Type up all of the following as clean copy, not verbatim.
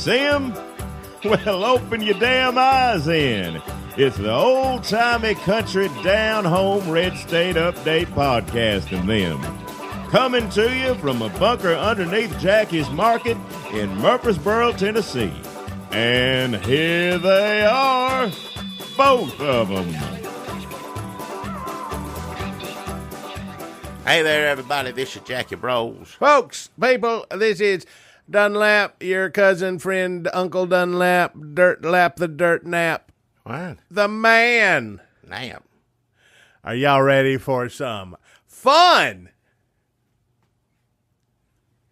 See 'em? Well, open your damn eyes in. It's the old-timey country down-home red state update podcast and them. Coming to you from a bunker underneath Jackie's Market in Murfreesboro, Tennessee. And here they are, both of them. Hey there, everybody. This is Jackie Bros. Folks, people, this is Dunlap, your cousin, friend, Uncle Dunlap, Dirtlap the Dirt Nap. What? The man. Nap. Are y'all ready for some fun?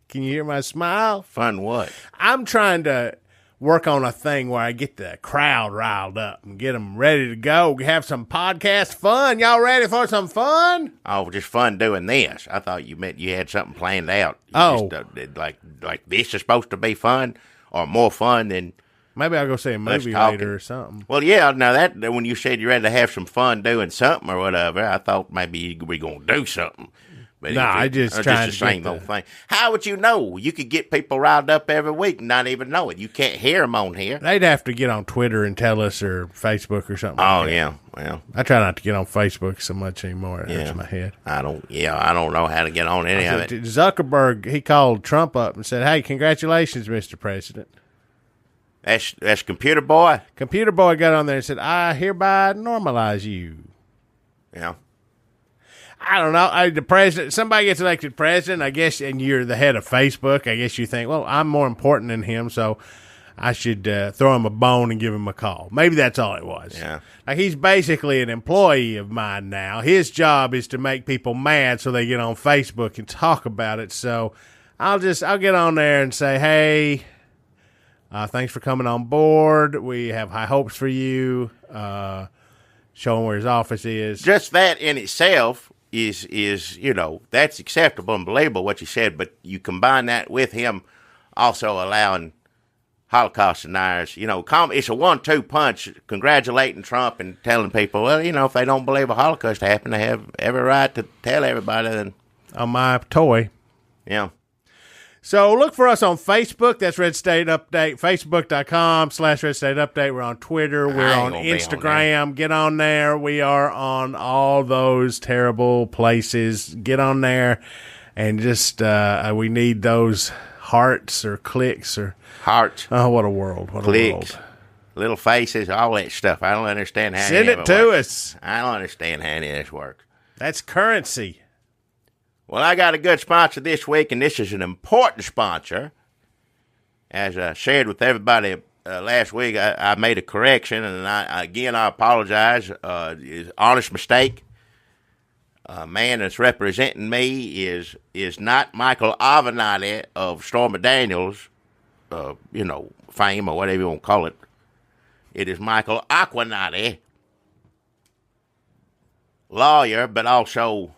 Can you hear my smile? Fun what? I'm trying to work on a thing where I get the crowd riled up and get them ready to go. Have some podcast fun. Y'all ready for some fun? Oh, just fun doing this. I thought you meant you had something planned out. Like this is supposed to be fun or more fun than... Maybe I'll go see a movie later or something. Well, yeah, now that when you said you're ready to have some fun doing something or whatever, I thought maybe we're going to do something. But I just trying the same old thing. How would you know? You could get people riled up every week and not even know it. You can't hear them on here. They'd have to get on Twitter and tell us, or Facebook or something. Oh, like that. Yeah. Well, I try not to get on Facebook so much anymore. It hurts my head. I don't know how to get on any of it. Zuckerberg, he called Trump up and said, "Hey, congratulations, Mr. President." That's Computer Boy? Computer Boy got on there and said, "I hereby normalize you." Yeah. I don't know. The president, somebody gets elected president, I guess, and you're the head of Facebook. I guess you think, well, I'm more important than him, so I should throw him a bone and give him a call. Maybe that's all it was. Yeah. Like, he's basically an employee of mine now. His job is to make people mad so they get on Facebook and talk about it. So I'll get on there and say, hey, thanks for coming on board. We have high hopes for you. Show him where his office is. Just that in itself is that's acceptable and believable what you said, but you combine that with him also allowing Holocaust deniers, it's a 1-2 punch, congratulating Trump and telling people, well, if they don't believe a Holocaust happened, they have every right to tell everybody. Then, on my toy. Yeah. So look for us on Facebook. That's Red State Update. Facebook.com/Red State Update. We're on Twitter. We're on Instagram. Get on there. We are on all those terrible places. Get on there and just we need those hearts or clicks or hearts. Oh, what a world! What clicks, a world! Little faces, all that stuff. I don't understand how. Send it to us. I don't understand how any of this works. That's currency. Well, I got a good sponsor this week, and this is an important sponsor. As I shared with everybody last week, I made a correction, and I apologize. It's an honest mistake. Man that's representing me is not Michael Avenatti of Stormy Daniels, fame or whatever you want to call it. It is Michael Aquinati, lawyer, but also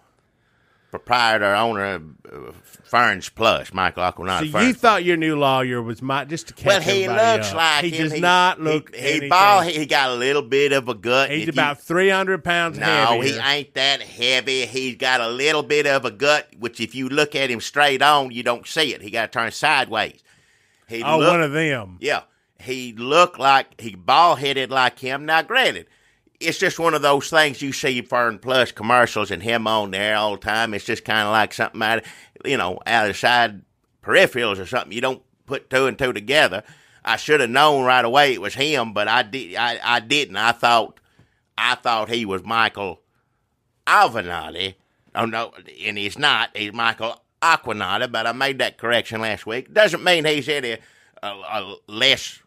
proprietor, owner of Ferns Plus, Michael Aquinati. So you thought your new lawyer was just to catch everybody up. Well, he looks like he him. Does not look he bald. He got a little bit of a gut. He's about 300 pounds heavier. No, he ain't that heavy. He's got a little bit of a gut, which if you look at him straight on, you don't see it. He got to turn sideways. One of them. Yeah. He looked like he bald-headed like him. Now, granted, it's just one of those things you see Fern Plus commercials and him on there all the time. It's just kind of like something out of the side peripherals or something. You don't put two and two together. I should have known right away it was him, but I didn't. I thought he was Michael Avenatti. Oh, no, and he's not. He's Michael Aquinati, but I made that correction last week. Doesn't mean he's any less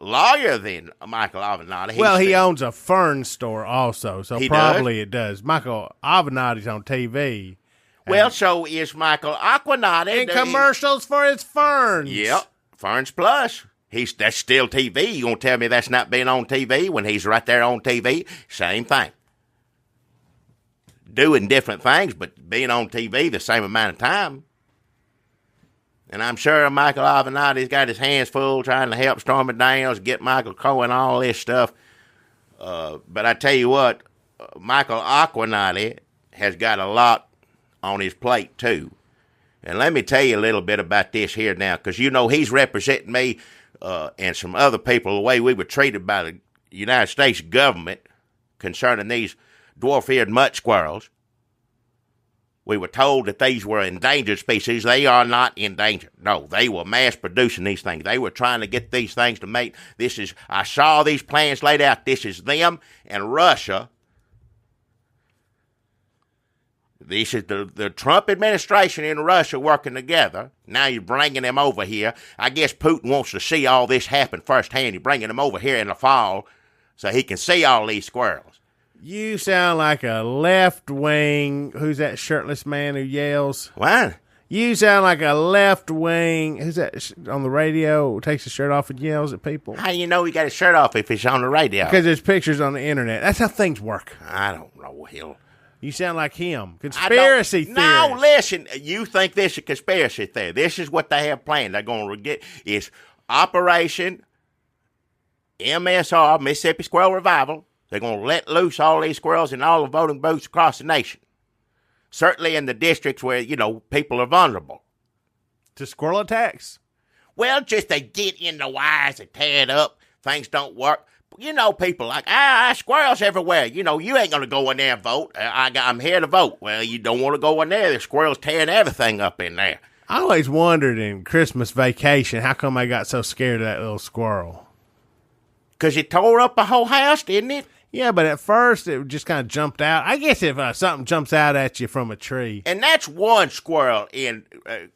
lawyer than Michael Avenatti. Well, he owns a fern store also, so probably does? It does. Michael Avenatti's on TV. Well, so is Michael Aquinati. In commercials for his ferns. Yep, Ferns Plus. That's still TV. You gonna tell me that's not being on TV when he's right there on TV? Same thing. Doing different things, but being on TV the same amount of time. And I'm sure Michael Avenatti's got his hands full trying to help Stormy Daniels, get Michael Cohen, all this stuff. But I tell you what, Michael Aquinati has got a lot on his plate, too. And let me tell you a little bit about this here now, because he's representing me and some other people, the way we were treated by the United States government concerning these dwarf-eared mutt squirrels. We were told that these were endangered species. They are not endangered. No, they were mass producing these things. They were trying to get these things to make. I saw these plans laid out. This is them and Russia. This is the Trump administration and Russia working together. Now you're bringing them over here. I guess Putin wants to see all this happen firsthand. You're bringing them over here in the fall so he can see all these squirrels. You sound like a left-wing, who's that shirtless man who yells? What? You sound like a left-wing, who's that on the radio, who takes his shirt off and yells at people? How you know he got his shirt off if he's on the radio? Because there's pictures on the internet. That's how things work. I don't know, Hill. You sound like him. Conspiracy theory. No, listen. You think this is a conspiracy theory. This is what they have planned. They're going to get is Operation MSR, Mississippi Squirrel Revival. They're going to let loose all these squirrels in all the voting booths across the nation. Certainly in the districts where, people are vulnerable. To squirrel attacks? Well, just they get in the wires and tear it up. Things don't work. People like, squirrels everywhere. You ain't going to go in there and vote. I'm here to vote. Well, you don't want to go in there. The squirrels tearing everything up in there. I always wondered in Christmas vacation, how come I got so scared of that little squirrel? Because it tore up the whole house, didn't it? Yeah, but at first it just kind of jumped out. I guess if something jumps out at you from a tree. And that's one squirrel in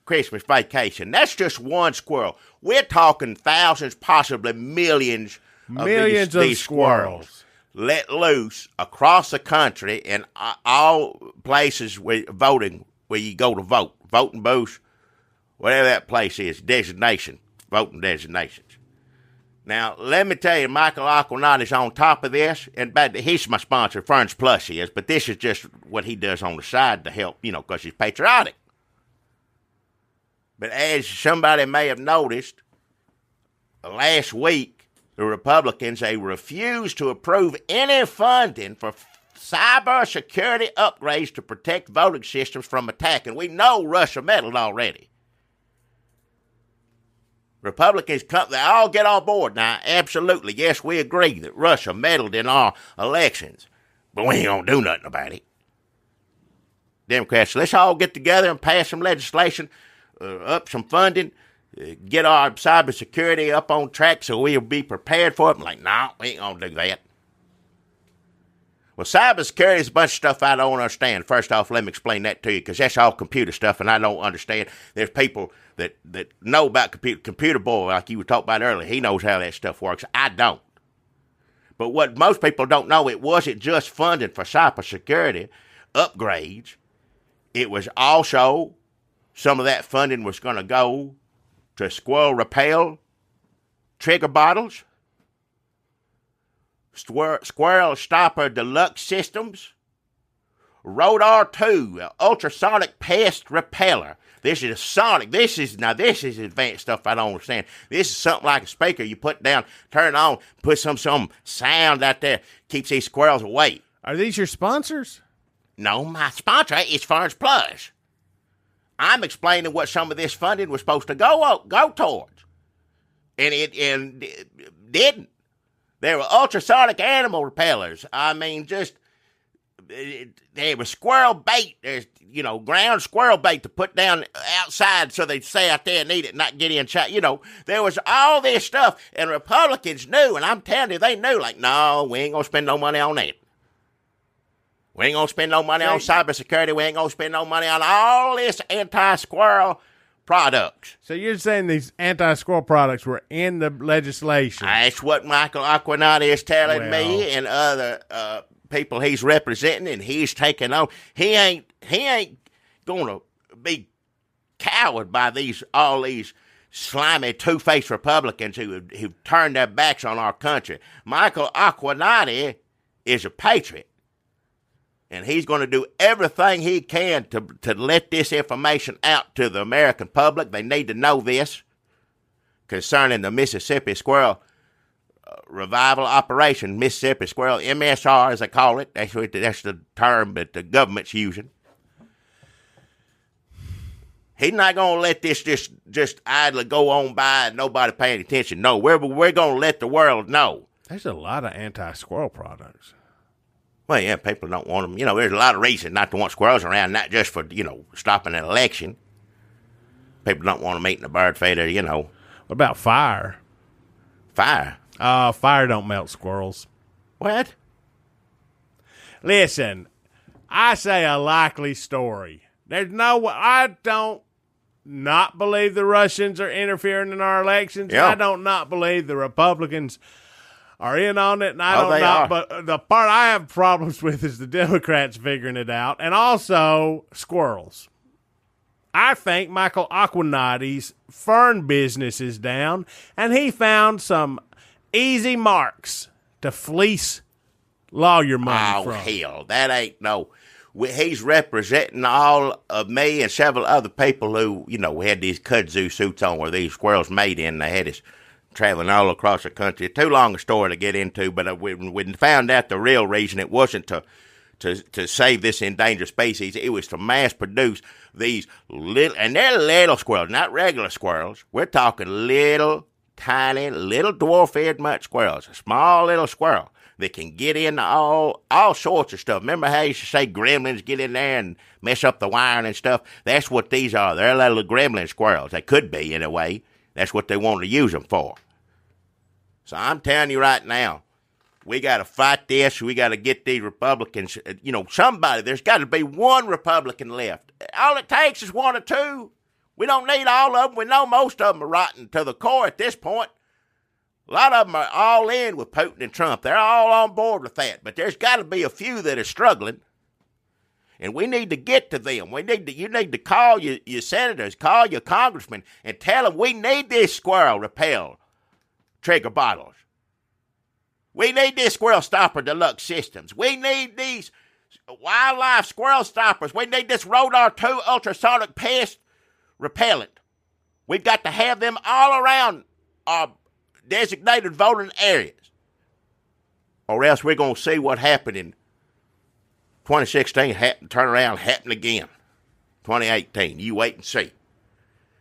Christmas vacation. That's just one squirrel. We're talking thousands, possibly millions of these squirrels let loose across the country in all places where you go to vote. Voting booths, whatever that place is, voting designations. Now, let me tell you, Michael Aquanat is on top of this, and he's my sponsor, Ferns Plus he is, but this is just what he does on the side to help, because he's patriotic. But as somebody may have noticed, last week, the Republicans, they refused to approve any funding for cybersecurity upgrades to protect voting systems from attack, and we know Russia meddled already. Republicans, they all get on board. Now, absolutely, yes, we agree that Russia meddled in our elections, but we ain't going to do nothing about it. Democrats, let's all get together and pass some legislation, up some funding, get our cybersecurity up on track so we'll be prepared for it. I'm like, no, we ain't going to do that. Well, cybersecurity is a bunch of stuff I don't understand. First off, let me explain that to you, because that's all computer stuff, and I don't understand. There's people that know about computer boy, like you were talking about earlier. He knows how that stuff works. I don't. But what most people don't know, it wasn't just funding for cybersecurity upgrades. It was also, some of that funding was going to go to squirrel repel trigger bottles, squirrel stopper deluxe systems, Rodar 2, ultrasonic pest repeller. This is sonic. This is advanced stuff I don't understand. This is something like a speaker you put down, turn it on, put some sound out there, keeps these squirrels away. Are these your sponsors? No, my sponsor is Ferns Plus. I'm explaining what some of this funding was supposed to go towards. And it didn't. There were ultrasonic animal repellers. I mean, there was squirrel bait. There's, ground squirrel bait to put down outside so they'd stay out there and eat it, not get inside. There was all this stuff, and Republicans knew, and I'm telling you, they knew, like, no, we ain't going to spend no money on that. We ain't going to spend no money on cybersecurity. We ain't going to spend no money on all this anti-squirrel products. So you're saying these anti-squirrel products were in the legislation? That's what Michael Aquanat is telling me and other people he's representing, and he's taking on. He ain't going to be cowed by all these slimy, two-faced Republicans who've turned their backs on our country. Michael Aquanat is a patriot. And he's going to do everything he can to let this information out to the American public. They need to know this concerning the Mississippi Squirrel Revival Operation, Mississippi Squirrel, MSR as they call it. That's the term that the government's using. He's not going to let this just idly go on by and nobody paying attention. No, we're going to let the world know. There's a lot of anti-squirrel products. Well, yeah, people don't want them. There's a lot of reasons not to want squirrels around, not just for, stopping an election. People don't want them eating the bird feeder, What about fire? Fire? Fire don't melt squirrels. What? Listen, I say a likely story. I don't not believe the Russians are interfering in our elections. Yeah. I don't not believe the Republicans are in on it, and but the part I have problems with is the Democrats figuring it out, and also squirrels. I think Michael Aquanotti's fern business is down, and he found some easy marks to fleece lawyer money from. Oh, hell, that ain't no. He's representing all of me and several other people who, had these kudzu suits on where these squirrels made in. They had us traveling all across the country. Too long a story to get into, but we found out the real reason it wasn't to save this endangered species. It was to mass produce these little, and they're little squirrels, not regular squirrels. We're talking little, tiny, little dwarf-eared mutt squirrels, a small little squirrel that can get into all sorts of stuff. Remember how you used to say gremlins get in there and mess up the wiring and stuff? That's what these are. They're little gremlin squirrels. They could be, in a way. That's what they want to use them for. So I'm telling you right now, we got to fight this. We got to get these Republicans, somebody. There's got to be one Republican left. All it takes is one or two. We don't need all of them. We know most of them are rotten to the core at this point. A lot of them are all in with Putin and Trump. They're all on board with that. But there's got to be a few that are struggling. And we need to get to them. You need to call your senators, call your congressmen, and tell them we need this squirrel repel trigger bottles. We need this squirrel stopper deluxe systems. We need these wildlife squirrel stoppers. We need this Rodar 2 ultrasonic pest repellent. We've got to have them all around our designated voting areas, or else we're going to see what happened in 2016 turn around happen again. 2018, you wait and see.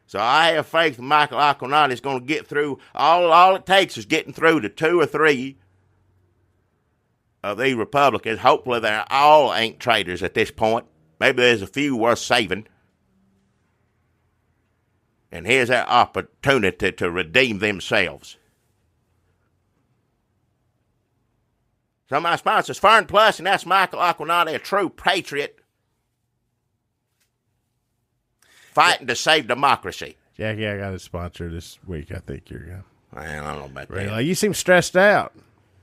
So I have faith Michael Aquanotti is going to get through. All it takes is getting through to 2 or 3 of these Republicans. Hopefully they all ain't traitors at this point. Maybe there's a few worth saving. And here's our opportunity to redeem themselves. So my sponsors, Fern Plus, and that's Michael Aquanotti, a true patriot, fighting to save democracy. Jackie, I got a sponsor this week. I think you're going. Well, I don't know about really? that. You seem stressed out.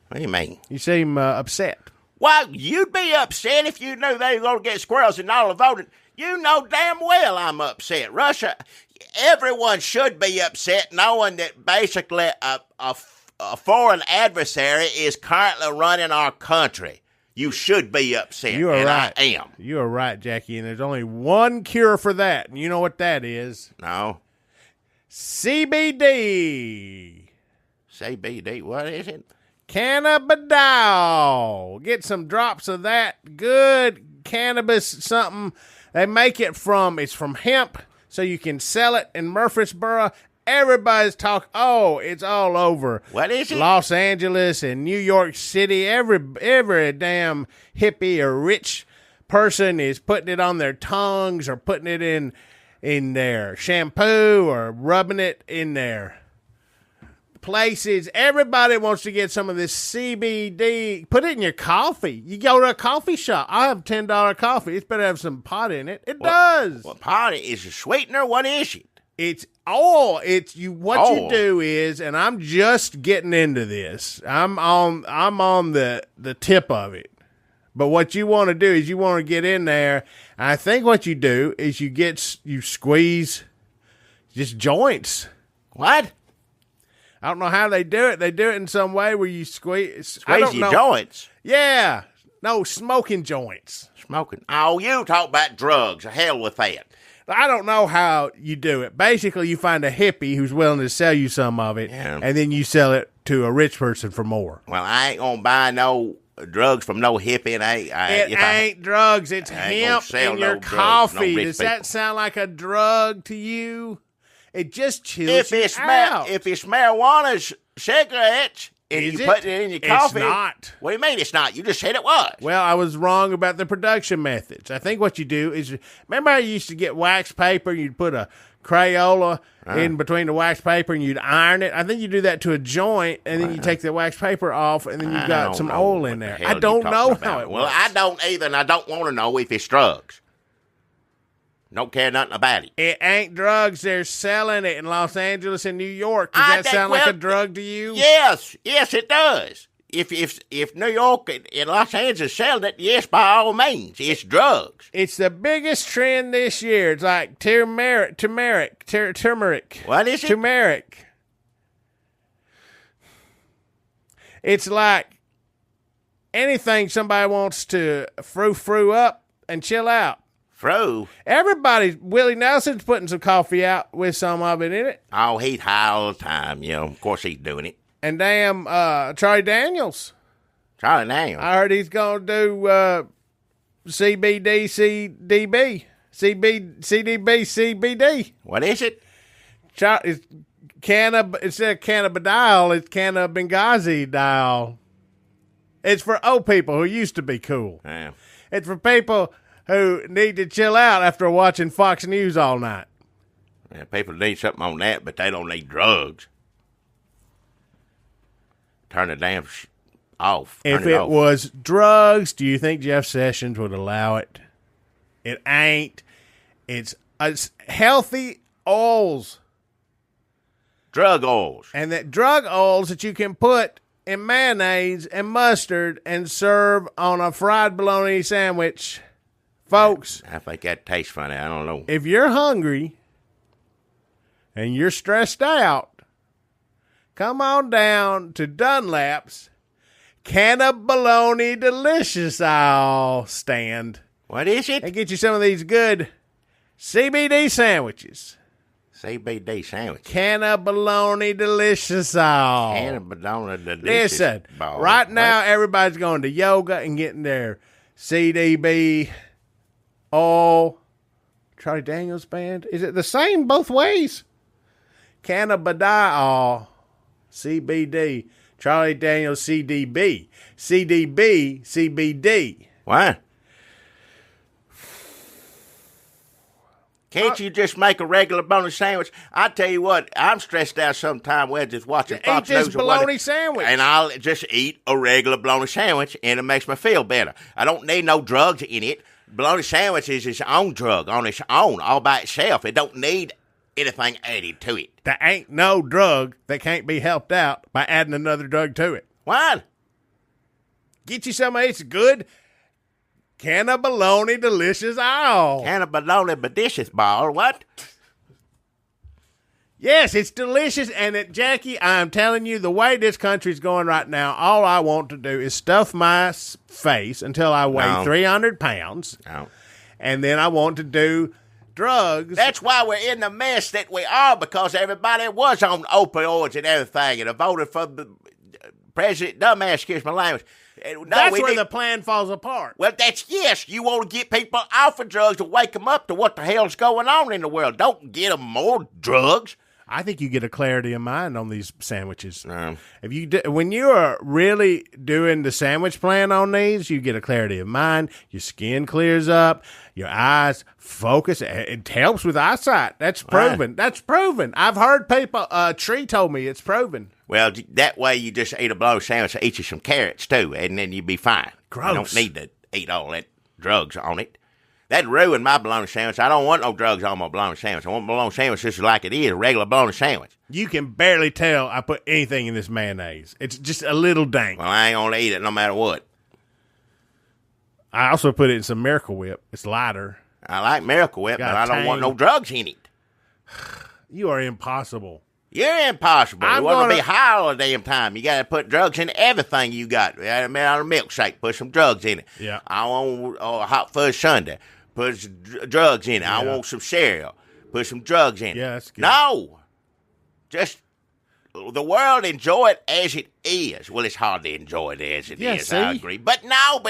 What do you mean? You seem upset. Well, you'd be upset if you knew they were going to get squirrels and all the voting. You know damn well I'm upset. Russia, everyone should be upset knowing that basically a foreign adversary is currently running our country. You should be upset. You are right. I am. You are right, Jackie, and there's only one cure for that, and you know what that is? No. CBD. CBD, what is it? Cannabidiol. Get some drops of that good cannabis something. They make it it's from hemp, so you can sell it in Murfreesboro. Everybody's talking. Oh, it's all over. What is it? Los Angeles and New York City. Every damn hippie or rich person is putting it on their tongues or putting it in their shampoo or rubbing it in their places. Everybody wants to get some of this CBD. Put it in your coffee. You go to a coffee shop. I have $10 coffee. It's better have some pot in it. It does. What pot is a sweetener? What is it? It's oil. It's you. What you do is, and I'm just getting into this. I'm on the tip of it. But what you want to do is you want to get in there. And I think what you do is you squeeze just joints. What? I don't know how they do it. They do it in some way where you squeeze your joints. Yeah. No, smoking joints. Smoking. Oh, you talk about drugs. Hell with that. I don't know how you do it. Basically, you find a hippie who's willing to sell you some of it, and then you sell it to a rich person for more. Well, I ain't going to buy no drugs from no hippie. It ain't drugs. It's hemp in your coffee. Does that sound like a drug to you? It just chills you out. If it's marijuana cigarettes and you put it in your coffee. It's not. What do you mean it's not? You just said it was. Well, I was wrong about the production methods. I think what you do is, remember how you used to get wax paper, you'd put a Crayola in between the wax paper and you'd iron it? I think you do that to a joint, and then you take the wax paper off, and then you've got some oil in there. I don't know how it works. Well, I don't either, and I don't want to know if it's drugs. Don't care nothing about it. It ain't drugs. They're selling it in Los Angeles and New York. Does that sound like a drug to you? Yes, it does. If New York and Los Angeles selling it, yes, by all means, it's drugs. It's the biggest trend this year. It's like turmeric. What is it? Turmeric. It's like anything somebody wants to frou up and chill out. Everybody, Willie Nelson's putting some coffee out with some of it in it. Oh, he's high all the time, Of course he's doing it. And damn, Charlie Daniels. I heard he's going to do CBD, CDB. CBD. What is it? Instead of cannabidiol, it's cannabengazi-diol. It's for old people who used to be cool. Yeah. It's for people who need to chill out after watching Fox News all night. Yeah, people need something on that, but they don't need drugs. Turn the damn off. If it was drugs, do you think Jeff Sessions would allow it? It ain't. It's healthy oils. Drug oils. And that drug oils that you can put in mayonnaise and mustard and serve on a fried bologna sandwich. Folks, I think that tastes funny. I don't know. If you're hungry and you're stressed out, come on down to Dunlap's Cannabologna Delicious Aisle stand. What is it? And get you some of these good CBD sandwiches. CBD sandwich. Cannabologna Delicious Aisle. Cannabologna Delicious. Listen, right now everybody's going to yoga and getting their CDB. Oh, Charlie Daniels Band. Is it the same both ways? Cannabidiol, CBD. Charlie Daniels, CDB. CDB, CBD. What? Can't you just make a regular bologna sandwich? I tell you what, I'm stressed out sometime when just watching Fox News. Eat this bologna sandwich. And I'll just eat a regular bologna sandwich, and it makes me feel better. I don't need no drugs in it. Bologna sandwich is its own drug on its own, all by itself. It don't need anything added to it. There ain't no drug that can't be helped out by adding another drug to it. What? Get you some of it's good Cannabologna Delicious Aisle. Cannabologna Delicious Ball, what? Yes, it's delicious, and Jackie, I'm telling you, the way this country's going right now, all I want to do is stuff my face until I weigh 300 pounds, and then I want to do drugs. That's why we're in the mess that we are, because everybody was on opioids and everything, and voted for the President Dumbass, excuse my language. That's where the plan falls apart. Well, yes, you want to get people off of drugs to wake them up to what the hell's going on in the world. Don't get them more drugs. I think you get a clarity of mind on these sandwiches. If when you are really doing the sandwich plan on these, you get a clarity of mind. Your skin clears up. Your eyes focus. It helps with eyesight. That's proven. Right. That's proven. I've heard people. Tree told me it's proven. Well, that way you just eat a bologna sandwich and eat you some carrots too, and then you'll be fine. Gross. You don't need to eat all that drugs on it. That'd ruin my bologna sandwich. I don't want no drugs on my bologna sandwich. I want bologna sandwich just like it is, a regular bologna sandwich. You can barely tell I put anything in this mayonnaise. It's just a little dank. Well, I ain't gonna eat it no matter what. I also put it in some Miracle Whip. It's lighter. I like Miracle Whip, but I don't want no drugs in it. You are impossible. You're impossible. You want to be high all the damn time. You got to put drugs in everything you got. I mean, on a milkshake, put some drugs in it. Yeah. I want a hot fudge sundae. Put some drugs in it. Yeah. I want some cereal. Put some drugs in it. Yeah, that's good. No. Just the world enjoy it as it is. Well, it's hard to enjoy it as it is. See? I agree. But no,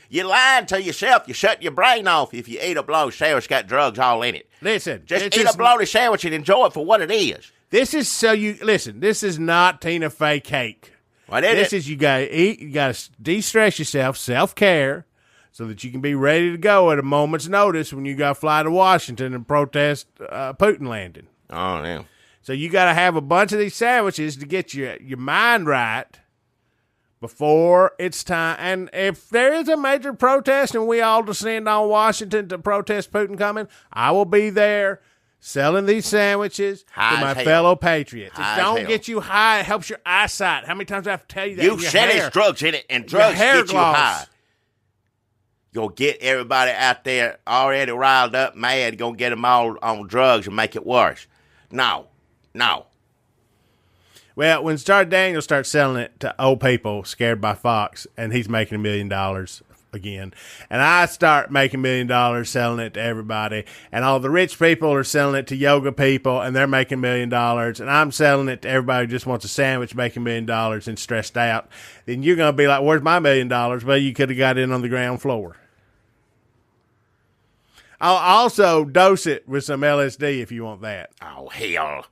you're lying to yourself. You shut your brain off if you eat a bologna sandwich that's got drugs all in it. Listen. Just eat a bologna sandwich and enjoy it for what it is. This is not Tina Fey cake. What is This it? is you got to eat. You got to de-stress yourself, self-care, so that you can be ready to go at a moment's notice when you got to fly to Washington and protest Putin landing. Oh, yeah. So you got to have a bunch of these sandwiches to get your mind right before it's time. And if there is a major protest and we all descend on Washington to protest Putin coming, I will be there selling these sandwiches to my fellow patriots. It don't get you high. It helps your eyesight. How many times do I have to tell you that? You said it's drugs in it, and drugs get you high. You'll get everybody out there already riled up, mad. Gonna get them all on drugs and make it worse. No. Well, when Daniel starts selling it to old people scared by Fox, and he's making $1 million again, and I start making $1 million selling it to everybody, and all the rich people are selling it to yoga people, and they're making $1 million, and I'm selling it to everybody who just wants a sandwich, making $1 million and stressed out, then you're going to be like, where's my $1 million? Well, you could have got in on the ground floor. I'll also dose it with some LSD if you want that. Oh, hell.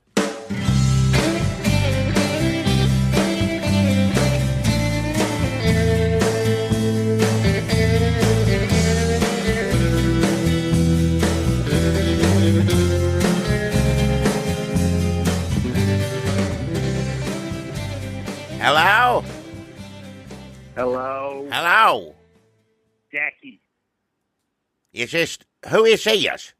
Hello? Hello? Hello? Jackie. Who is this?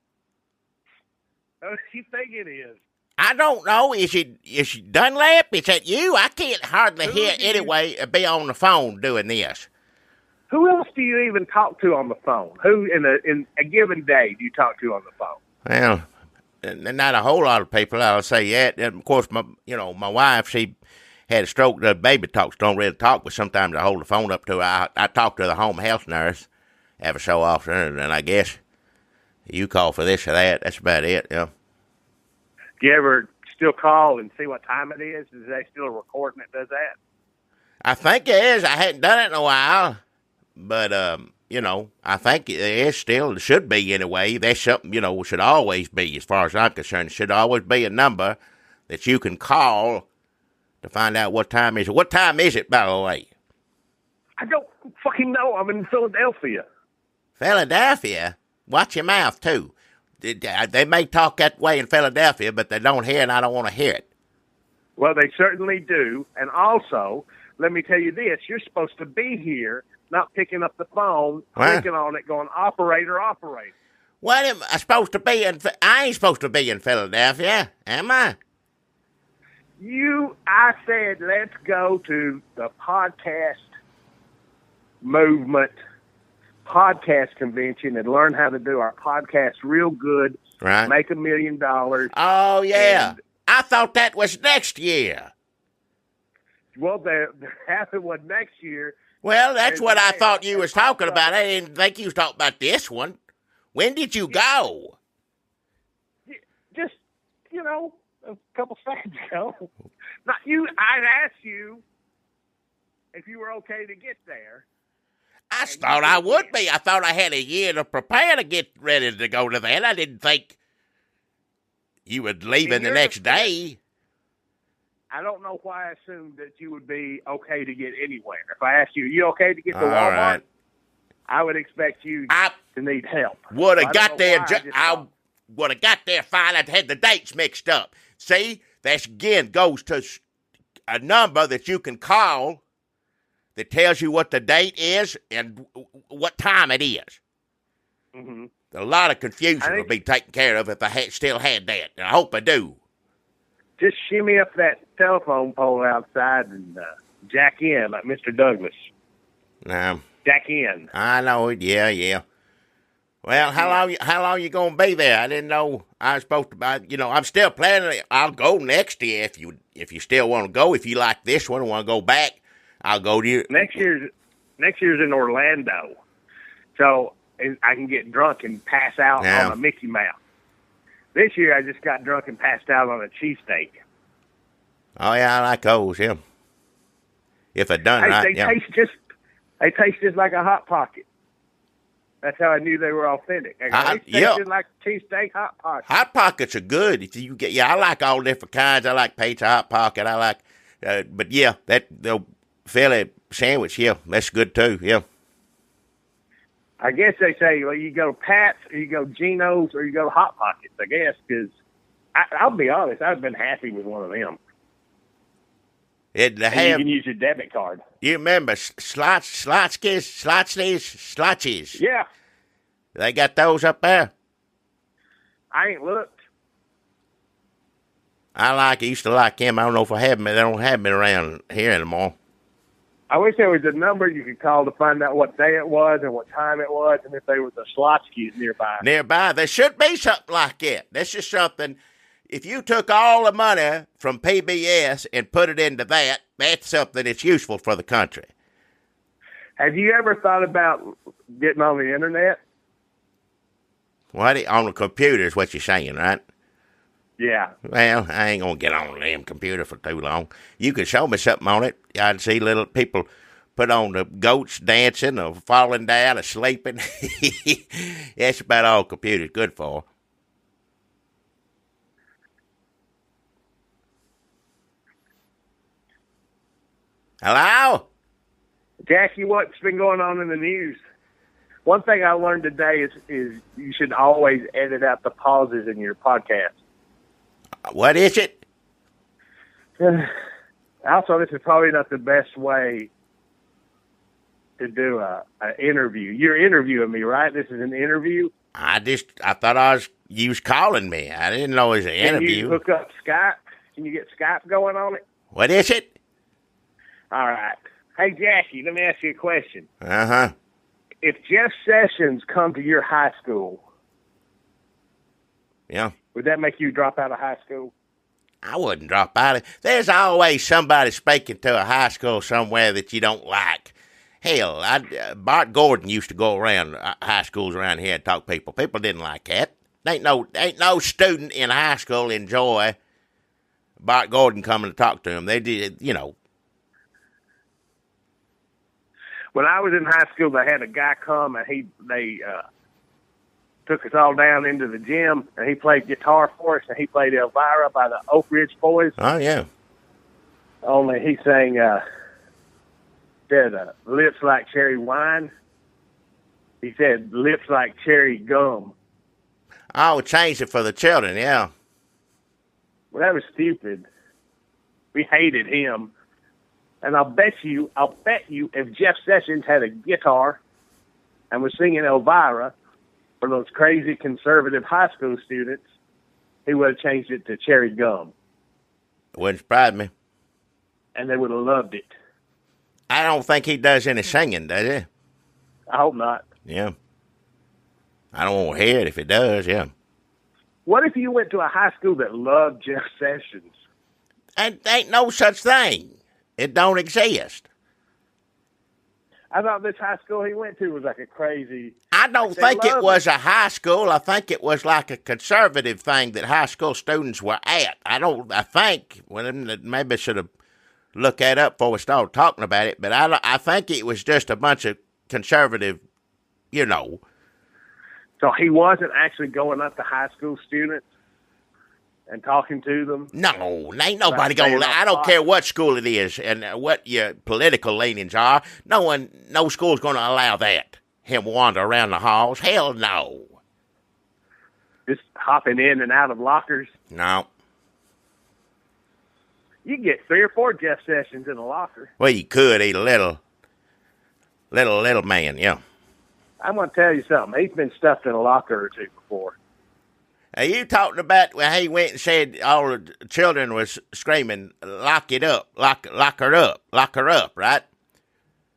Who do you think it is? I don't know. Is it Dunlap? Is that you? I can't hardly hear anyway be on the phone doing this. Who else do you even talk to on the phone? Who in a given day do you talk to on the phone? Well, not a whole lot of people, I'll say that. And of course, my wife, she had a stroke. The baby don't really talk, but sometimes I hold the phone up to her. I talk to the home health nurse every so often, and I guess you call for this or that. That's about it, yeah. Do you ever still call and see what time it is? Is there still a recording that does that? I think it is. I hadn't done it in a while, but, I think it still should be anyway. That's something, should always be, as far as I'm concerned. It should always be a number that you can call to find out what time is it. What time is it, by the way? I don't fucking know. I'm in Philadelphia. Philadelphia? Watch your mouth, too. They may talk that way in Philadelphia, but they don't hear, and I don't want to hear it. Well, they certainly do. And also, let me tell you this. You're supposed to be here, not picking up the phone, clicking on it, going, operator. What am I supposed to be in? I ain't supposed to be in Philadelphia, am I? I said, let's go to the podcast movement, podcast convention, and learn how to do our podcast real good. Right. Make $1 million. Oh, yeah. I thought that was next year. Well, they're having one next year. Well, that's what I thought you was talking about. I didn't think you was talking about this one. When did you go? Just, a couple seconds ago. Not you. I asked you if you were okay to get there. I thought I would be. I thought I had a year to prepare to get ready to go to that. I didn't think you would leave in the next day. I don't know why I assumed that you would be okay to get anywhere. If I asked you okay to get to Walmart? Right. I would expect you to need help. Would have got there. I would have got there fine. I'd had the dates mixed up. See, that again goes to a number that you can call that tells you what the date is and what time it is. Mm-hmm. A lot of confusion will be taken care of if I still had that. I hope I do. Just shimmy up that telephone pole outside and jack in like Mr. Douglas. Jack in. I know it. Yeah. Well, how long you gonna be there? I didn't know I was supposed to buy. I'm still planning. I'll go next year if you still want to go. If you like this one and want to go back, I'll go to you. Next year's in Orlando, so I can get drunk and pass out on a Mickey Mouse. This year I just got drunk and passed out on a cheesesteak. Oh, yeah, I like those, yeah. If I done right, they taste just like a Hot Pocket. That's how I knew they were authentic. They tasted like cheesesteak Hot Pockets. Hot Pockets are good. If you get, I like all different kinds. I like pizza Hot Pocket. I like, but yeah, the Philly sandwich, yeah, that's good too. Yeah. I guess they say, well, you go Pat's, or you go Geno's, or you go Hot Pockets. I guess because I'll be honest, I've been happy with one of them. You can use your debit card. You remember Slotchies? Yeah. They got those up there? I ain't looked. I used to like them. I don't know if I have them. They don't have them around here anymore. I wish there was a number you could call to find out what day it was and what time it was and if there was a Slotchki's nearby. There should be something like that. That's just something. If you took all the money from PBS and put it into that, that's something that's useful for the country. Have you ever thought about getting on the internet? What? On the computer is what you're saying, right? Yeah. Well, I ain't going to get on the damn computer for too long. You could show me something on it. I'd see little people put on the goats dancing or falling down or sleeping. That's about all computer's good for. Hello? Jackie, what's been going on in the news? One thing I learned today is you should always edit out the pauses in your podcast. What is it? Also, this is probably not the best way to do an interview. You're interviewing me, right? This is an interview? I thought you was calling me. I didn't know it was an interview. Can you hook up Skype? Can you get Skype going on it? What is it? All right. Hey, Jackie, let me ask you a question. Uh-huh. If Jeff Sessions come to your high school, yeah, would that make you drop out of high school? I wouldn't drop out of it. There's always somebody speaking to a high school somewhere that you don't like. Hell, Bart Gordon used to go around high schools around here and talk to people. People didn't like that. Ain't no student in high school enjoy Bart Gordon coming to talk to him. They did, you know. When I was in high school, they had a guy come and they took us all down into the gym and he played guitar for us and he played Elvira by the Oak Ridge Boys. Oh yeah. Only he sang said lips like cherry wine. He said lips like cherry gum. Oh, changed it for the children, yeah. Well, that was stupid. We hated him. And I'll bet you, if Jeff Sessions had a guitar and was singing Elvira for those crazy conservative high school students, he would have changed it to cherry gum. Wouldn't surprise me. And they would have loved it. I don't think he does any singing, does he? I hope not. Yeah. I don't want to hear it if it does, yeah. What if you went to a high school that loved Jeff Sessions? And ain't no such thing. It don't exist. I thought this high school he went to was like a crazy... I don't think it was a high school. I think it was like a conservative thing that high school students were at. Maybe I should have looked that up before we started talking about it, but I think it was just a bunch of conservative, you know. So he wasn't actually going up to high school students and talking to them? No, ain't nobody going to. I don't care what school it is and what your political leanings are. No school's going to allow that. Him wander around the halls. Hell no. Just hopping in and out of lockers? No. You can get 3 or 4 Jeff Sessions in a locker. Well, you could. He's a little man, yeah. I'm going to tell you something. He's been stuffed in a locker or two before. Are you talking about when he went and said all the children was screaming, lock it up, lock her up, right?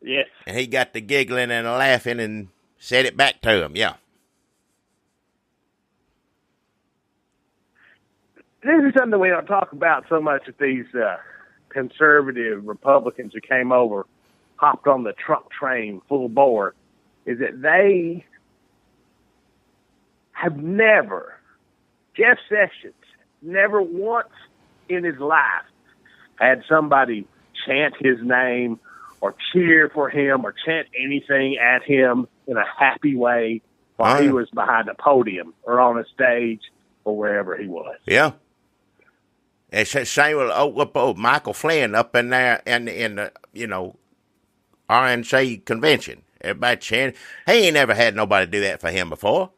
Yes. And he got the giggling and laughing and said it back to him, yeah. This is something we don't talk about so much with these conservative Republicans who came over, hopped on the Trump train full bore, is that they have never... Jeff Sessions never once in his life had somebody chant his name or cheer for him or chant anything at him in a happy way while he was behind a podium or on a stage or wherever he was. Yeah. It's the same with Michael Flynn up in there in the, RNC convention. Everybody chanting. He ain't never had nobody do that for him before.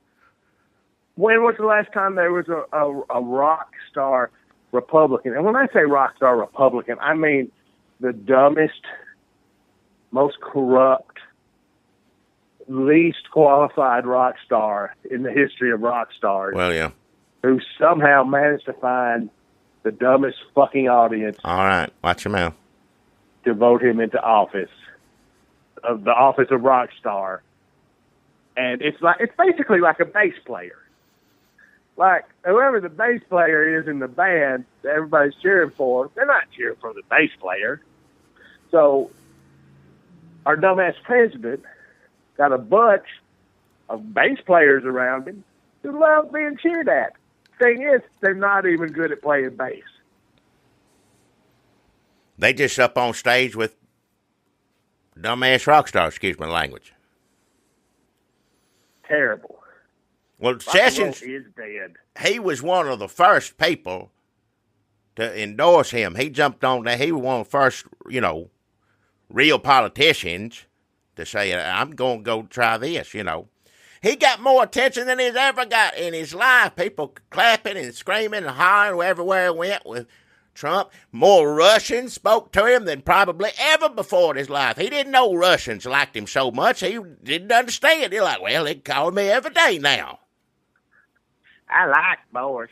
When was the last time there was a rock star Republican? And when I say rock star Republican, I mean the dumbest, most corrupt, least qualified rock star in the history of rock stars. Well, yeah. Who somehow managed to find the dumbest fucking audience. All right, watch your mouth. To vote him into office, of the office of rock star. And it's basically like a bass player. Like, whoever the bass player is in the band that everybody's cheering for, they're not cheering for the bass player. So, our dumbass president got a bunch of bass players around him who love being cheered at. Thing is, they're not even good at playing bass. They just up on stage with dumbass rock stars, excuse my language. Terrible. Well, Sessions is dead. He was one of the first people to endorse him. He jumped on that. He was one of the first, real politicians to say, I'm going to go try this, He got more attention than he's ever got in his life. People clapping and screaming and hollering everywhere he went with Trump. More Russians spoke to him than probably ever before in his life. He didn't know Russians liked him so much. He didn't understand. They're like, well, they call me every day now. I like borscht.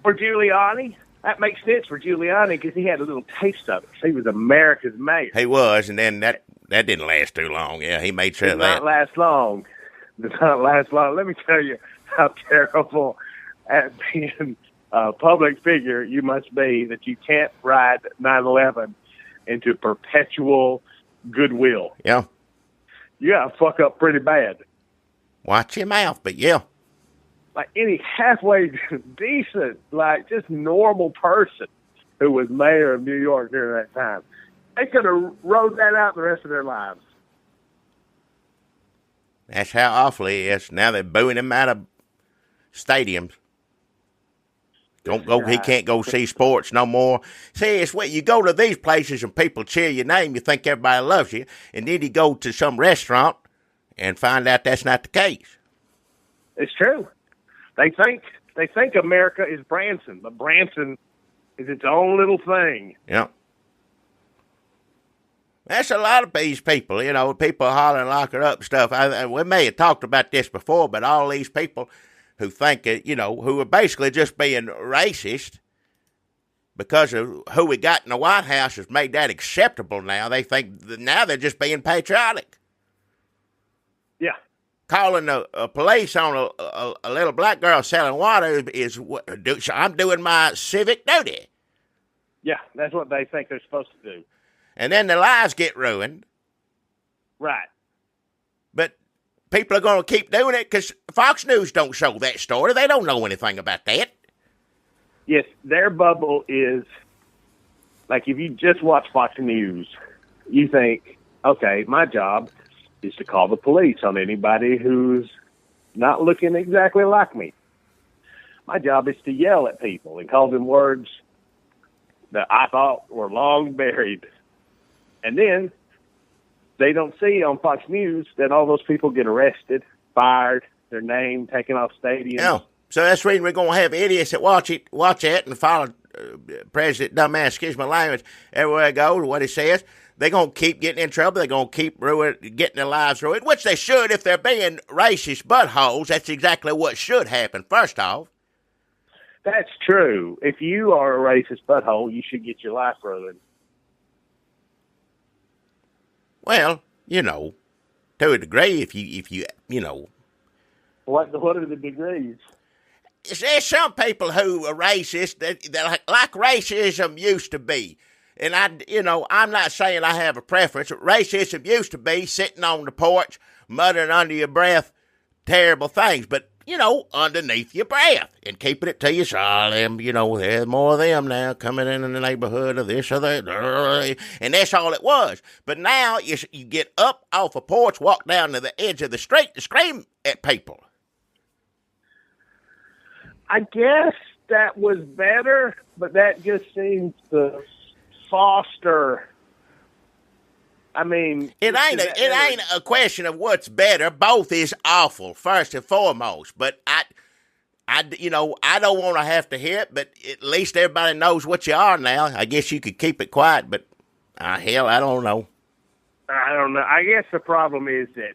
For Giuliani, that makes sense for Giuliani because he had a little taste of it. He was America's mayor. He was, and then that didn't last too long. Yeah, he made sure of that. Did not last long. Did not last long. Let me tell you how terrible at being a public figure you must be that you can't ride 9/11 into perpetual goodwill. Yeah. You got to fuck up pretty bad. Watch your mouth, but yeah. Like any halfway decent, like just normal person who was mayor of New York during that time, they could have rode that out the rest of their lives. That's how awful he is. Now they're booing him out of stadiums. Don't go. He can't go see sports no more. See, it's what you go to these places and people cheer your name. You think everybody loves you, and then you go to some restaurant and find out that's not the case. It's true. They think America is Branson, but Branson is its own little thing. Yeah. That's a lot of these people, people hollering, locking up stuff. We may have talked about this before, but all these people who think, who are basically just being racist because of who we got in the White House has made that acceptable now. They think now they're just being patriotic. Yeah. Calling the police on a little black girl selling water I'm doing my civic duty. Yeah, that's what they think they're supposed to do. And then their lives get ruined. Right. But people are going to keep doing it because Fox News don't show that story. They don't know anything about that. Yes, their bubble is, like if you just watch Fox News, you think, okay, my job is to call the police on anybody who's not looking exactly like me. My job is to yell at people and call them words that I thought were long buried. And then they don't see on Fox News that all those people get arrested, fired, their name taken off stadiums. Yeah. So that's the reason we're going to have idiots that watch it and follow President Dumbass, excuse my language, everywhere they go, what he says. They're going to keep getting in trouble. They're going to keep getting their lives ruined, which they should if they're being racist buttholes. That's exactly what should happen, first off. That's true. If you are a racist butthole, you should get your life ruined. Well, to a degree, if you. What are the degrees? There's some people who are racist that like racism used to be. And I'm not saying I have a preference. Racism used to be sitting on the porch, muttering under your breath terrible things. But, underneath your breath and keeping it to yourself. There's more of them now coming in the neighborhood of this or that. And that's all it was. But now you get up off a porch, walk down to the edge of the street to scream at people. I guess that was better, but that just seems to foster. I mean, it ain't a question of what's better. Both is awful, first and foremost. But I don't want to have to hear it. But at least everybody knows what you are now. I guess you could keep it quiet, but hell, I don't know. I don't know. I guess the problem is that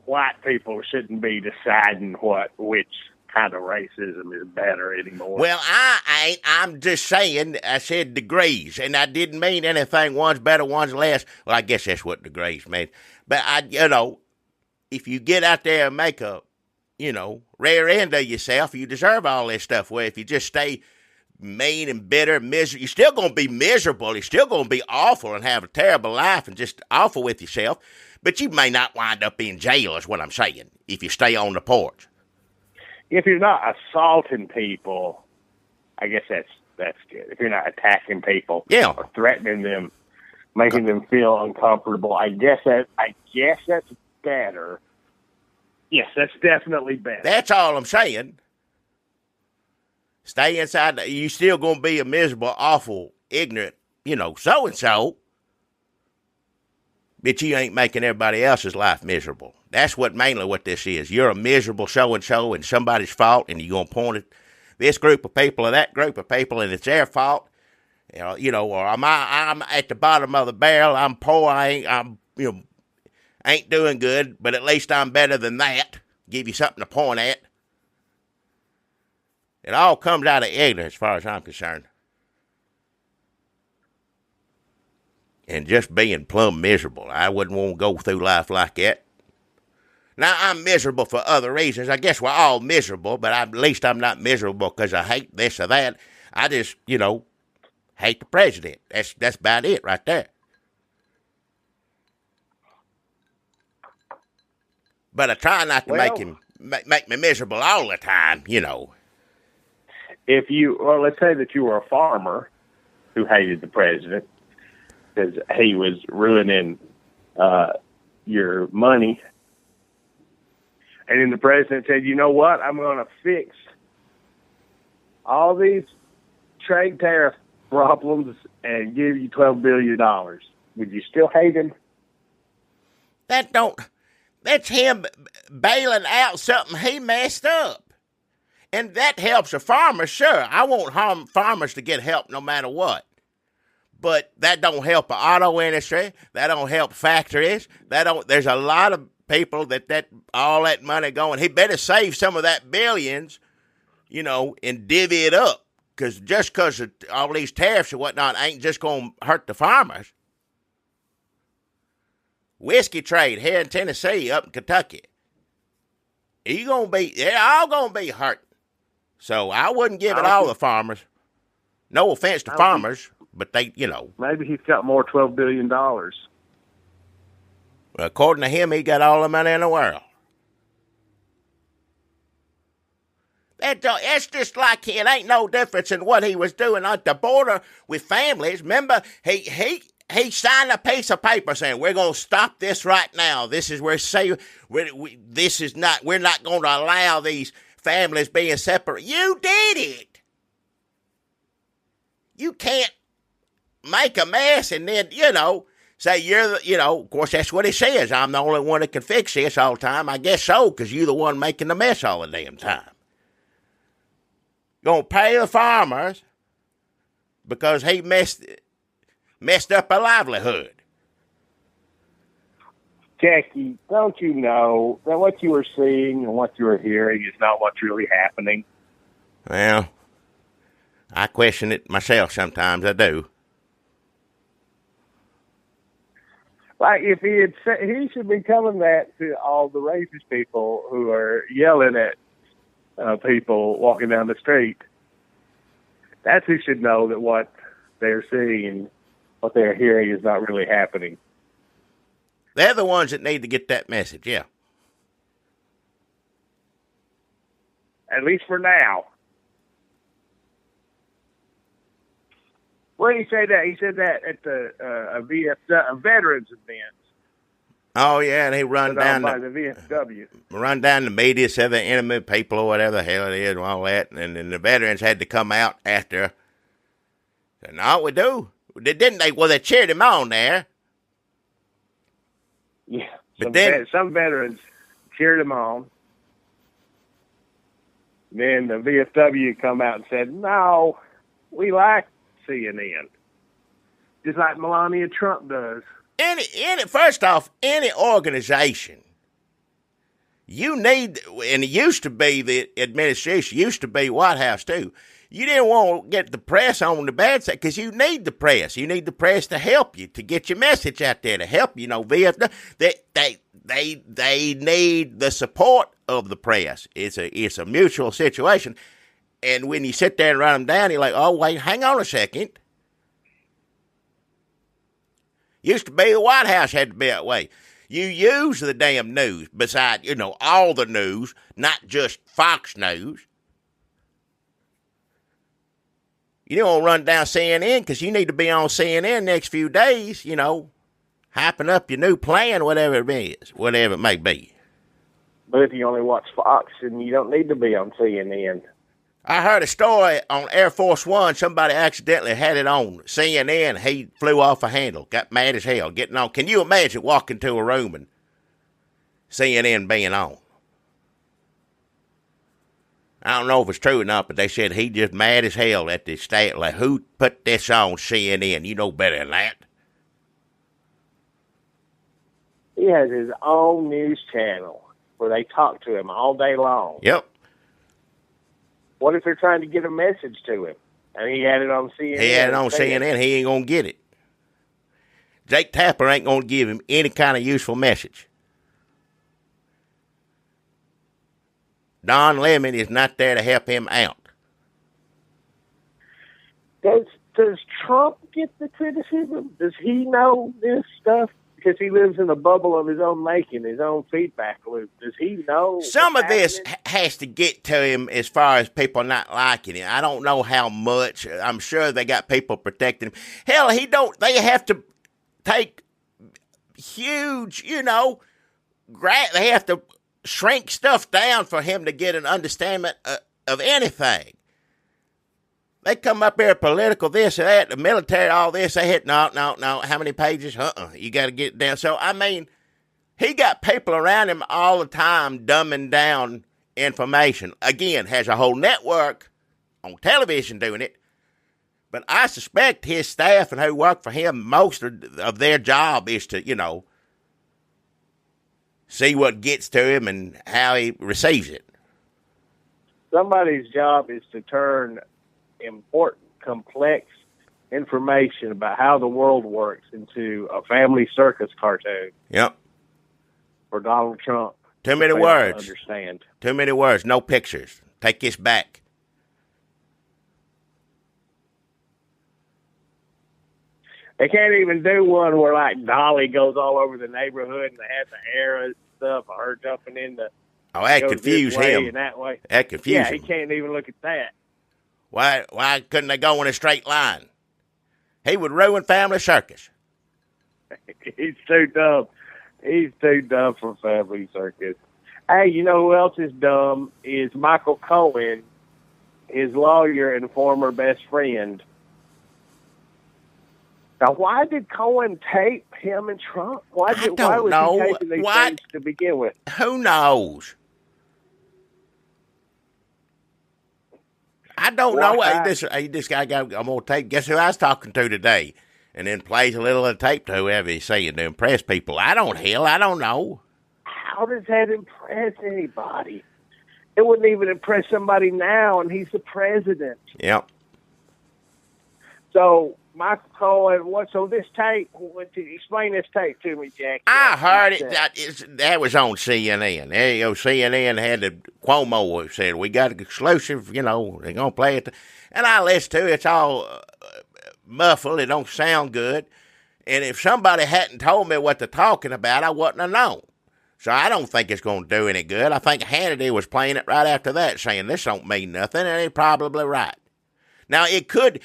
white people shouldn't be deciding which kind of racism is better anymore. Well, I ain't. I'm just saying, I said degrees, and I didn't mean anything. One's better, one's less. Well, I guess that's what degrees mean. But if you get out there and make a, rear end of yourself, you deserve all this stuff. Where if you just stay mean and bitter, miserable, you're still going to be miserable. You're still going to be awful and have a terrible life and just awful with yourself. But you may not wind up in jail, is what I'm saying, if you stay on the porch. If you're not assaulting people, I guess that's good. If you're not attacking people, or threatening them, making them feel uncomfortable, I guess that's better. Yes, that's definitely better. That's all I'm saying. Stay inside. You still gonna be a miserable, awful, ignorant, so and so. But you ain't making everybody else's life miserable. That's mainly what this is. You're a miserable so-and-so and somebody's fault, and you're going to point at this group of people or that group of people, and it's their fault. Or I'm at the bottom of the barrel. I'm poor. I'm ain't doing good, but at least I'm better than that. Give you something to point at. It all comes out of ignorance as far as I'm concerned. And just being plumb miserable. I wouldn't want to go through life like that. Now, I'm miserable for other reasons. I guess we're all miserable, but at least I'm not miserable because I hate this or that. I just, hate the president. That's about it right there. But I try not to make him make me miserable all the time, If let's say that you were a farmer who hated the president because he was ruining your money. And then the president said, you know what? I'm going to fix all these trade tariff problems and give you $12 billion. Would you still hate him? That's him bailing out something he messed up. And that helps a farmer, sure. I want farmers to get help no matter what. But that don't help the auto industry. That don't help factories. There's a lot of people that all that money going. He better save some of that billions, and divvy it up. Just because all these tariffs and whatnot ain't just going to hurt the farmers. Whiskey trade here in Tennessee, up in Kentucky. They're all going to be hurt. So I wouldn't give it all to farmers. No offense to farmers, but they, Maybe he's got more $12 billion. Well, according to him, he got all the money in the world. That's just like it ain't no difference in what he was doing at the border with families. Remember, he signed a piece of paper saying, we're going to stop this right now. This is where we're not going to allow these families being separate. You did it. You can't make a mess and then, say of course that's what he says. I'm the only one that can fix this all the time. I guess so, because you're the one making the mess all the damn time. Gonna pay the farmers because he messed up a livelihood. Jackie, don't you know that what you were seeing and what you were hearing is not what's really happening? Well, I question it myself sometimes. I do. Like if he had said, he should be telling that to all the racist people who are yelling at people walking down the street. That's who should know that what they're seeing and what they're hearing is not really happening. They're the ones that need to get that message, yeah. at least for now. Where did he say that? He said that at the a veterans event. Oh yeah, and he run down by the VFW. Run down the media, said the enemy people or whatever the hell it is, and all that, and then the veterans had to come out after. Said, no, we do. Didn't they? Well, they cheered him on there. Yeah, but some veterans cheered him on. Then the VFW come out and said, "No, we like CNN, just like Melania Trump does." First off, any organization, you need, and it used to be the administration, used to be White House too. You didn't want to get the press on the bad side because you need the press. You need the press to help you, to get your message out there, to help you. VFW, they need the support of the press. It's a mutual situation. And when you sit there and run them down, you're like, oh, wait, hang on a second. Used to be the White House had to be that way. You use the damn news, besides, all the news, not just Fox News. You don't run down CNN because you need to be on CNN next few days, hyping up your new plan, whatever it may be. But if you only watch Fox, then you don't need to be on CNN. I heard a story on Air Force One. Somebody accidentally had it on CNN. He flew off a handle, got mad as hell, getting on. Can you imagine walking to a room and CNN being on? I don't know if it's true or not, but they said he just mad as hell at the state. Like, who put this on CNN? You know better than that. He has his own news channel where they talk to him all day long. Yep. What if they're trying to get a message to him? And he had it on CNN. He had it on CNN. He ain't going to get it. Jake Tapper ain't going to give him any kind of useful message. Don Lemon is not there to help him out. Does Trump get the criticism? Does he know this stuff? Because he lives in a bubble of his own making, his own feedback loop. Does he know? Some of this has to get to him as far as people not liking him. I don't know how much. I'm sure they got people protecting him. Hell, they have to take huge, they have to shrink stuff down for him to get an understanding of anything. They come up here, political, this and that, the military, all this. They hit, no. How many pages? You got to get it down. So, he got people around him all the time dumbing down information. Again, has a whole network on television doing it. But I suspect his staff and who work for him, most of their job is to, see what gets to him and how he receives it. Somebody's job is to turn important, complex information about how the world works into a family circus cartoon. Yep. For Donald Trump. Too many words. Understand. Too many words. No pictures. Take this back. They can't even do one where, like, Dolly goes all over the neighborhood and they have the hair and stuff, or her jumping in the... Oh, that confused him. And that way. That confused him. Yeah, he can't even look at that. Why couldn't they go in a straight line? He would ruin family circus. He's too dumb. He's too dumb for family circus. Hey, you know who else is dumb? Is Michael Cohen, his lawyer and former best friend. Now, why did Cohen tape him and Trump? Why was he taping these things to begin with? Who knows? I don't know. This guy I'm going to tape. Guess who I was talking to today? And then plays a little of the tape to whoever he's saying to impress people. I don't know. How does that impress anybody? It wouldn't even impress somebody now, and he's the president. Yep. So, Michael Cohen, so this tape, explain this tape to me, Jack. I heard it. That was on CNN. There you go. CNN had the Cuomo said, we got an exclusive, they're going to play it. And I listened to it. It's all muffled. It don't sound good. And if somebody hadn't told me what they're talking about, I wouldn't have known. So I don't think it's going to do any good. I think Hannity was playing it right after that, saying this don't mean nothing, and he's probably right. Now, it could,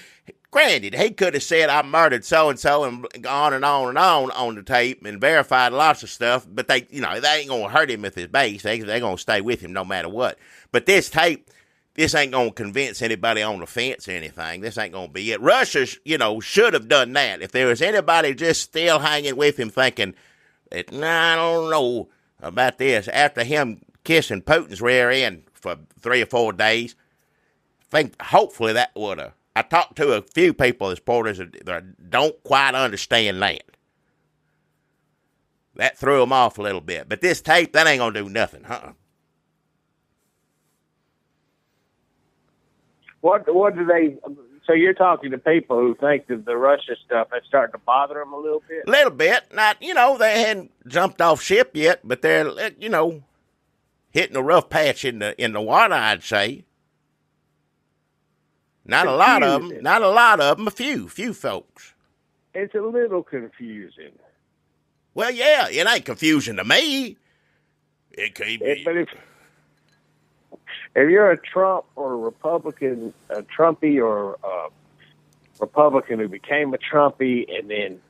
granted, he could have said I murdered so-and-so and on and on the tape and verified lots of stuff, but they ain't going to hurt him with his base. They're going to stay with him no matter what. But this tape, this ain't going to convince anybody on the fence or anything. This ain't going to be it. Russia, should have done that. If there was anybody just still hanging with him thinking, I don't know about this, after him kissing Putin's rear end for 3 or 4 days, I think hopefully that would have. I talked to a few people, supporters, that don't quite understand that. That threw them off a little bit. But this tape, that ain't going to do nothing, What do they? So you're talking to people who think that the Russia stuff is starting to bother them a little bit? A little bit. Not, they hadn't jumped off ship yet, but they're, hitting a rough patch in the water, I'd say. Not a lot of them. A few folks. It's a little confusing. Well, yeah, it ain't confusing to me. It could be. But if you're a Trump or a Republican, a Trumpy or a Republican who became a Trumpy, and then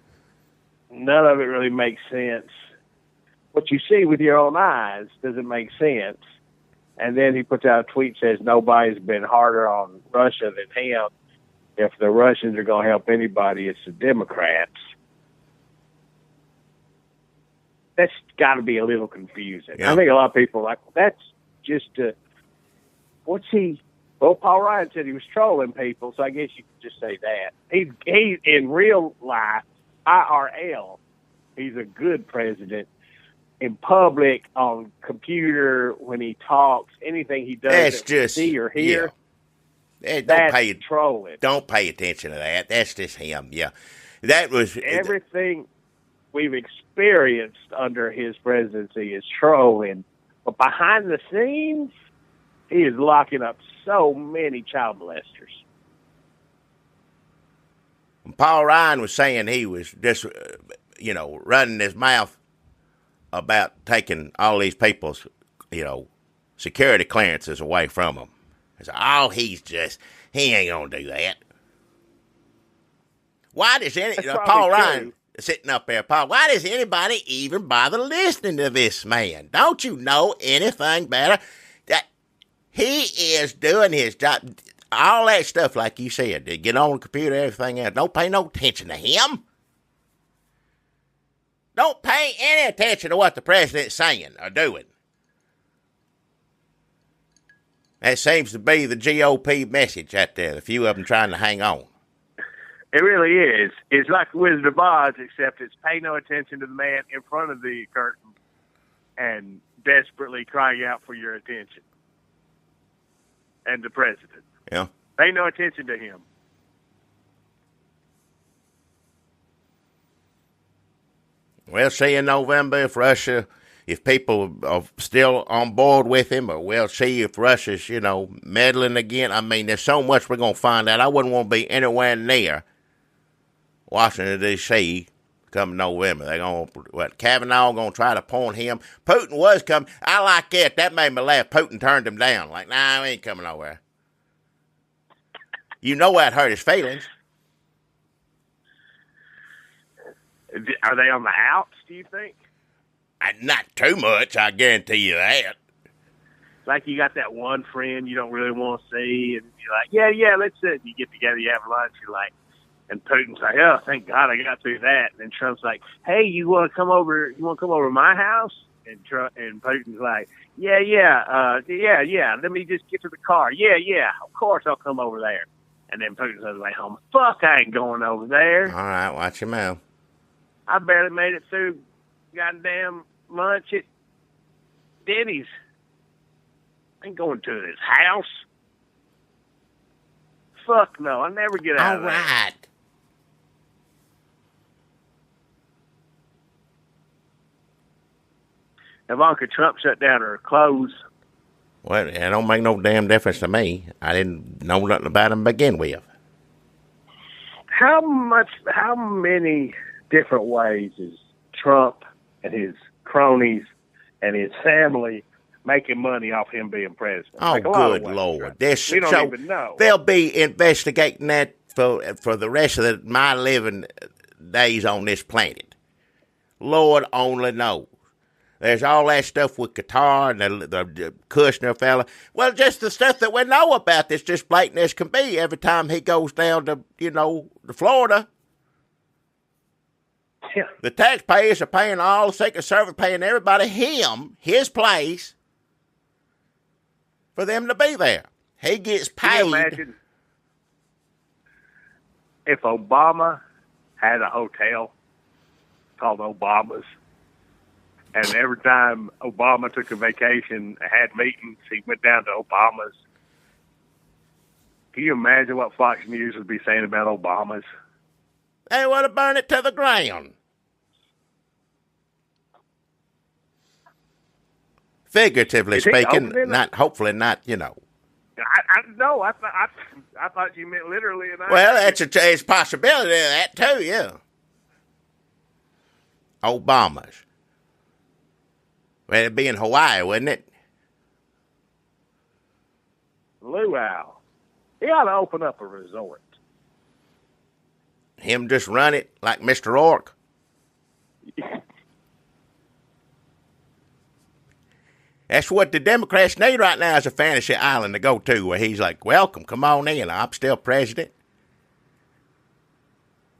none of it really makes sense, what you see with your own eyes doesn't make sense. And then he puts out a tweet says nobody's been harder on Russia than him. If the Russians are going to help anybody, it's the Democrats. That's got to be a little confusing. Yeah. I think a lot of people are like, well, that's just what's he? Well, Paul Ryan said he was trolling people, so I guess you could just say that. He in real life, IRL, he's a good president. In public, on computer, when he talks, anything he does, that's just see or hear. Yeah. That's trolling. Don't pay attention to that. That's just him. Yeah, that was everything we've experienced under his presidency is trolling. But behind the scenes, he is locking up so many child molesters. Paul Ryan was saying he was just, running his mouth about taking all these people's, security clearances away from them. He ain't going to do that. Why does Paul Ryan sitting up there, Paul, why does anybody even bother listening to this man? Don't you know anything better? That he is doing his job. All that stuff, like you said, to get on the computer, everything else. Don't pay no attention to him. Don't pay any attention to what the president's saying or doing. That seems to be the GOP message out there. A few of them trying to hang on. It really is. It's like Wizard of Oz, except it's pay no attention to the man in front of the curtain and desperately crying out for your attention. And the president. Yeah. Pay no attention to him. We'll see in November if people are still on board with him, or we'll see if Russia's, meddling again. I mean, there's so much we're going to find out. I wouldn't want to be anywhere near Washington, D.C. come November. They're going to, Kavanaugh going to try to point him. Putin was coming. I like it. That made me laugh. Putin turned him down. Like, nah, we ain't coming nowhere. That hurt his feelings. Are they on the outs, do you think? Not too much, I guarantee you that. Like you got that one friend you don't really want to see, and you're like, yeah, let's sit. You get together, you have lunch, you're like, and Putin's like, oh, thank God I got through that. And then Trump's like, hey, you want to come over to my house? And Putin's like, yeah, let me just get to the car. Yeah, of course I'll come over there. And then Putin's like, oh, fuck, I ain't going over there. All right, watch your mouth. I barely made it through goddamn lunch at Denny's. I ain't going to his house. Fuck no, I'll never get out of there. All right. Ivanka Trump shut down her clothes. Well, it don't make no damn difference to me. I didn't know nothing about him to begin with. How many different ways is Trump and his cronies and his family making money off him being president. Oh, like a lot of good ways, Lord. right? We don't even know. They'll be investigating that for the rest of my living days on this planet. Lord only knows. There's all that stuff with Qatar and the Kushner fella. Well, just the stuff that we know about that's just blatant as can be every time he goes down to, to Florida. Yeah. The taxpayers are paying all the Secret Service, paying everybody his place, for them to be there. He gets paid. Can you imagine if Obama had a hotel called Obama's, and every time Obama took a vacation, had meetings, he went down to Obama's? Can you imagine what Fox News would be saying about Obama's? They want to burn it to the ground. Figuratively speaking, hopefully not. I thought you meant literally. And well, it's a possibility of that too. Yeah. Obama's. Well, it'd be in Hawaii, wouldn't it? Luau. He ought to open up a resort. Him just run it like Mr. Rourke. That's what the Democrats need right now, is a fantasy island to go to where he's like, welcome, come on in, I'm still president.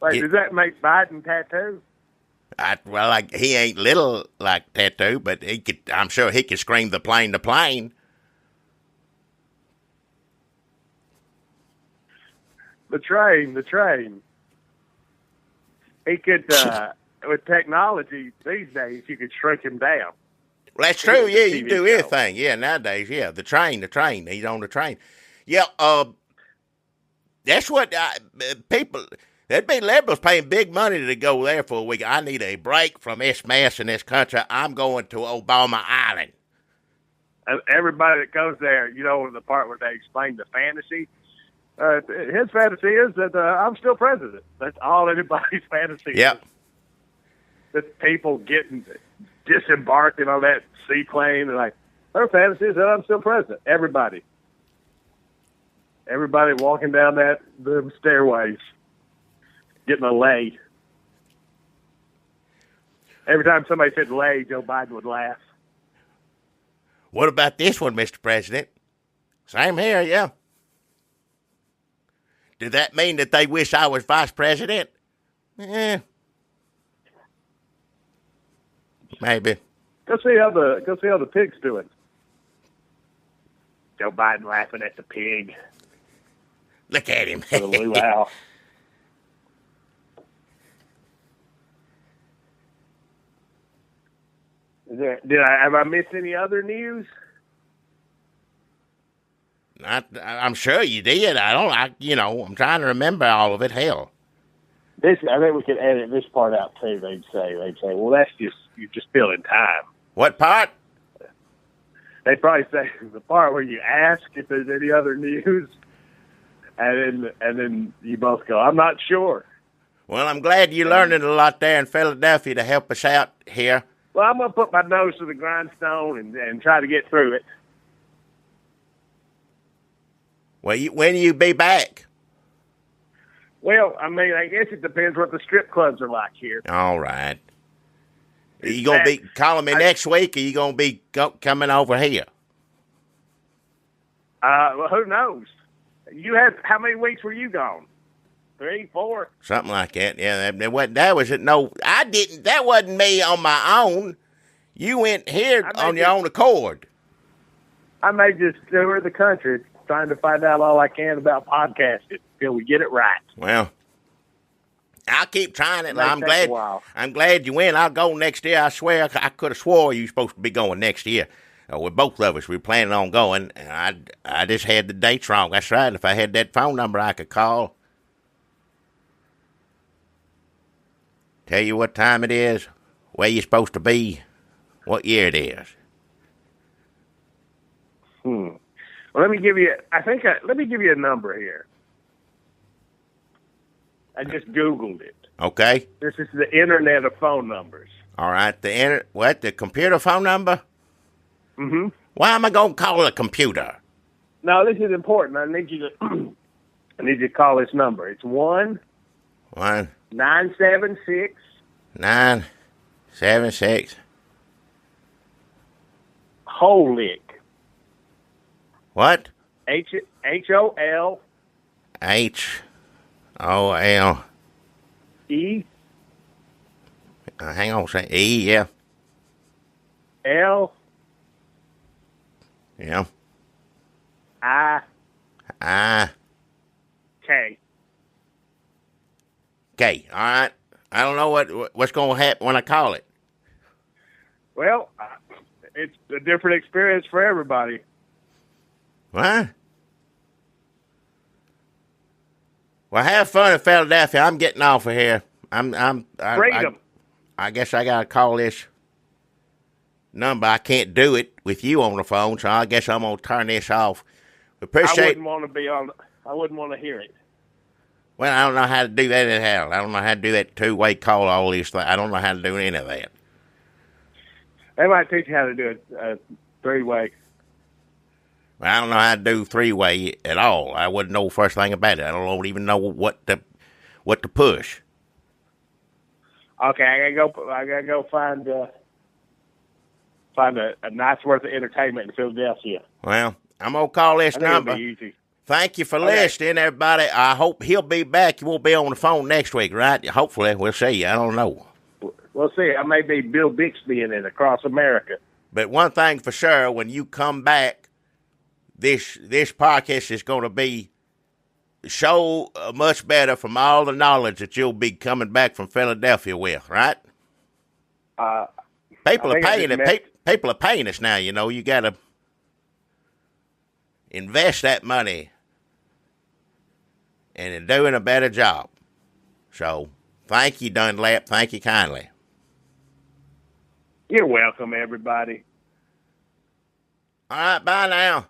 Wait, does that make Biden tattoo? He ain't little like tattoo, but I'm sure he could scream the plane to plane. The train. He could, with technology these days, you could shrink him down. Well, that's true. Yeah, you can do anything. Yeah, nowadays. Yeah, the train. He's on the train. Yeah, that's what people. There'd be liberals paying big money to go there for a week. I need a break from this mess in this country. I'm going to Obama Island. Everybody that goes there, the part where they explain the fantasy. His fantasy is that I'm still president. That's all anybody's fantasy is. Yep. That people getting disembarking on that seaplane, and their fantasy is that I'm still president. Everybody walking down the stairways, getting a lay. Every time somebody said lay, Joe Biden would laugh. What about this one, Mr. President? Same here, yeah. Did that mean that they wish I was vice president? Maybe. Go see how the pig's doing. Joe Biden laughing at the pig. Look at him. The luau. Have I missed any other news? I'm sure you did. I'm trying to remember all of it. Hell. I think we could edit this part out too. They'd say, well, that's just, you're just filling time. What part? They'd probably say the part where you ask if there's any other news, and then you both go, I'm not sure. Well, I'm glad you're learning a lot there in Philadelphia to help us out here. Well, I'm going to put my nose to the grindstone and try to get through it. Well, when will you be back? Well, I guess it depends what the strip clubs are like here. All right. Are you going to be calling me next week, or are you going to be coming over here? Well, who knows? How many weeks were you gone? 3, 4? Something like that. Yeah, that wasn't me on my own. You went here on your own accord. I may just tour the country trying to find out all I can about podcasting until we get it right. Well, I'll keep trying it. I'm glad you went. I'll go next year. I swear, I could have swore you were supposed to be going next year. With both of us, we were planning on going, and I just had the dates wrong. That's right. If I had that phone number, I could call. Tell you what time it is, where you're supposed to be, what year it is. Well, let me give you a number here. I just Googled it. Okay. This is the internet of phone numbers. All right. The computer phone number? Mm-hmm. Why am I going to call a computer? No, this is important. I need you to I need you to call this number. It's 1-976 976. Holick. What? HOL HOL. E Hang on, say E, yeah. L Yeah. I I. K. Okay, all right. I don't know what's going to happen when I call it. Well, it's a different experience for everybody. What? Well, have fun in Philadelphia. I'm getting off of here. Freedom. I guess I got to call this number. I can't do it with you on the phone, so I guess I'm going to turn this off. Appreciate. I wouldn't want to be on. I wouldn't want to hear it. Well, I don't know how to do that in hell. I don't know how to do that two-way call, all these things. I don't know how to do any of that. They might teach you how to do a three-way. Well, I don't know how to do three-way at all. I wouldn't know the first thing about it. I don't even know what to push. Okay, I gotta go find a night's worth of entertainment in Philadelphia. Well, I'm gonna call this number. It'll be easy. Thank you for listening, everybody. I hope he'll be back. You won't be on the phone next week, right? Hopefully, we'll see. I don't know. We'll see. I may be Bill Bixby in it across America. But one thing for sure, when you come back, this podcast is going to be so much better from all the knowledge that you'll be coming back from Philadelphia with, right? People are paying it. People are paying us now. You know, you got to invest that money and doing a better job. So, thank you, Dunlap. Thank you kindly. You're welcome, everybody. All right, bye now.